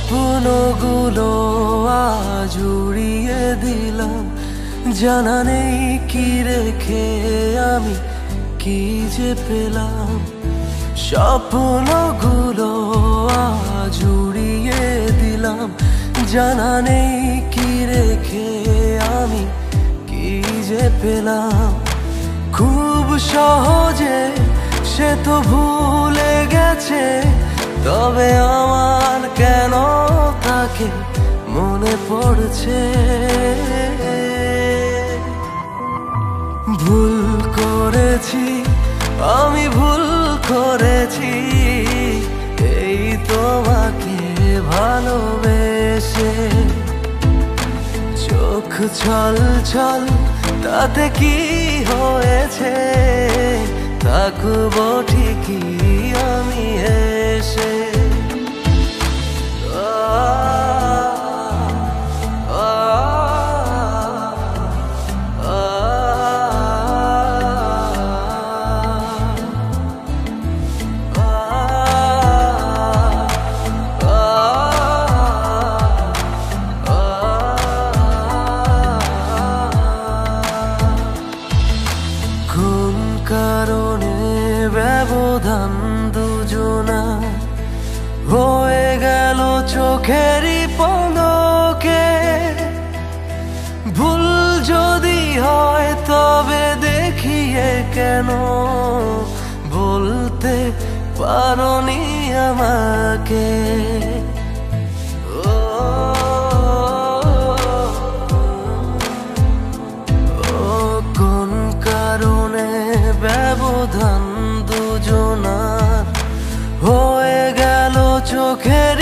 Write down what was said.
স্বপ্নগুলো আজ উড়িয়ে দিলাম, জানা নেই কি রেখে আমি কি যে পেলাম। স্বপ্নগুলো আজ উড়িয়ে দিলাম, জানা নেই কি রেখে আমি কি যে পেলাম। খুব সহজে সে তো ভুলে গেছে, তবে আমার কেন তাকে মনে পড়ছে। ভুল করেছি আমি, ভুল করেছি এই তোমাকে ভালোবেসে। চোখ ছল ছল তাতে কি হয়েছে, থাকবো ঠিকই আমি এসে। কোন কারণে ব্যবধান দুজনার হয়ে গেল চোখেরই পলকে। ভুল যদি হয় তবে দেখিয়ে কেন বলতে পারোনি আমাকে। ব্যবধান দুজনার হয়ে গেল চোখের